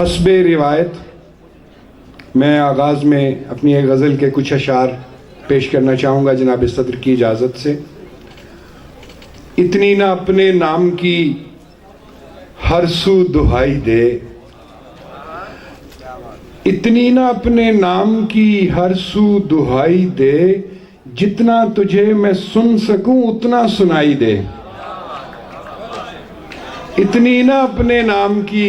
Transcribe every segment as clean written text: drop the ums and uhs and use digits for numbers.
حسب روایت میں آغاز میں اپنی ایک غزل کے کچھ اشعار پیش کرنا چاہوں گا جناب صدر کی اجازت سے۔ اتنی نہ اپنے نام کی ہر سو دہائی دے، اتنی نہ اپنے نام کی ہر سو دہائی دے، جتنا تجھے میں سن سکوں اتنا سنائی دے۔ اتنی نہ اپنے نام کی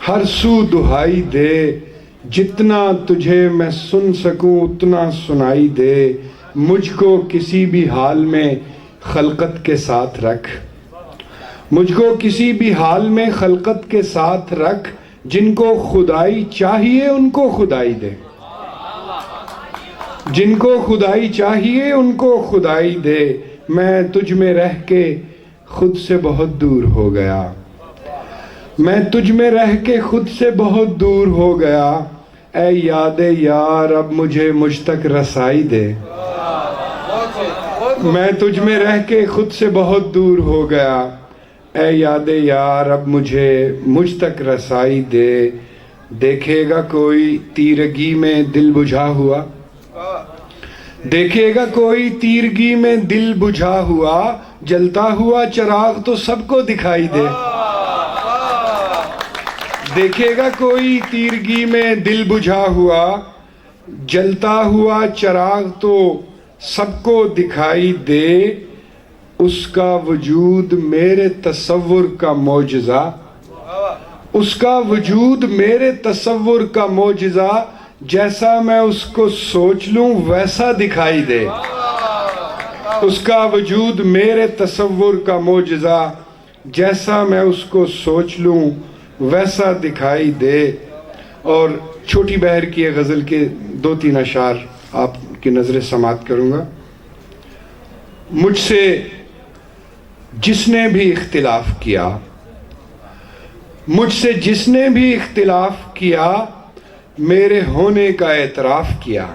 ہر سو دہائی دے، جتنا تجھے میں سن سکوں اتنا سنائی دے۔ مجھ کو کسی بھی حال میں خلقت کے ساتھ رکھ، مجھ کو کسی بھی حال میں خلقت کے ساتھ رکھ، جن کو خدائی چاہیے ان کو خدائی دے، جن کو خدائی چاہیے ان کو خدائی دے۔ میں تجھ میں رہ کے خود سے بہت دور ہو گیا، میں تجھ میں رہ کے خود سے بہت دور ہو گیا۔ اے یاد یار اب مجھے مجھ تک رسائی دے، میں تجھ میں رہ کے خود سے بہت دور ہو گیا۔ اے یاد یار اب مجھے مجھ تک رسائی دے۔ دیکھے گا کوئی تیرگی میں دل بجھا ہوا، دیکھے گا کوئی تیرگی میں دل بجھا ہوا، جلتا ہوا چراغ تو سب کو دکھائی دے۔ دیکھے گا کوئی تیرگی میں دل بجھا ہوا، جلتا ہوا چراغ تو سب کو دکھائی دے۔ اس کا وجود میرے تصور کا معجزہ، اس کا وجود میرے تصور کا معجزہ، جیسا میں اس کو سوچ لوں ویسا دکھائی دے۔ اس کا وجود میرے تصور کا معجزہ، جیسا میں اس کو سوچ لوں ویسا دکھائی دے۔ اور چھوٹی بہر کی غزل کے 2-3 اشعار آپ کی نظر سماعت کروں گا۔ مجھ سے جس نے بھی اختلاف کیا، مجھ سے جس نے بھی اختلاف کیا، میرے ہونے کا اعتراف کیا۔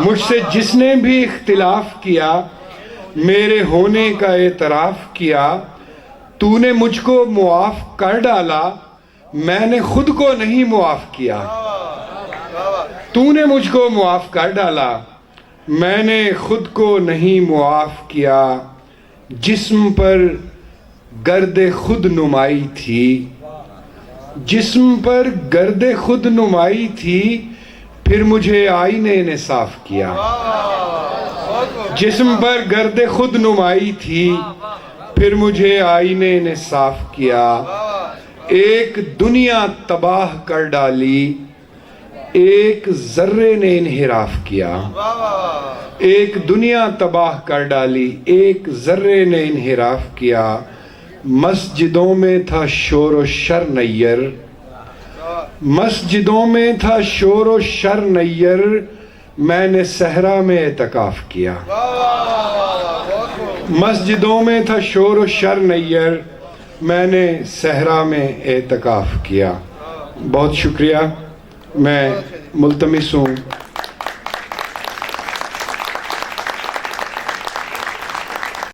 مجھ سے جس نے بھی اختلاف کیا، میرے ہونے کا اعتراف کیا۔ تو نے مجھ کو معاف کر ڈالا، میں نے خود کو نہیں معاف کیا۔ تو نے مجھ کو معاف کر ڈالا، میں نے خود کو نہیں معاف کیا۔ جسم پر گرد خود نمائی تھی، جسم پر گرد خود نمائی تھی، پھر مجھے آئینے نے صاف کیا۔ جسم پر گرد خود نمائی تھی، پھر مجھے آئینے نے صاف کیا۔ ایک دنیا تباہ کر ڈالی، ایک ذرے نے انحراف کیا۔ ایک دنیا تباہ کر ڈالی، ایک ذرے نے انحراف کیا۔ مسجدوں میں تھا شور و شر نیر، مسجدوں میں تھا شور و شر نیر، میں نے صحرا میں اعتکاف کیا۔ مسجدوں میں تھا شور و شر نیر، میں نے صحرا میں اعتکاف کیا۔ بہت شکریہ۔ میں ملتمس ہوں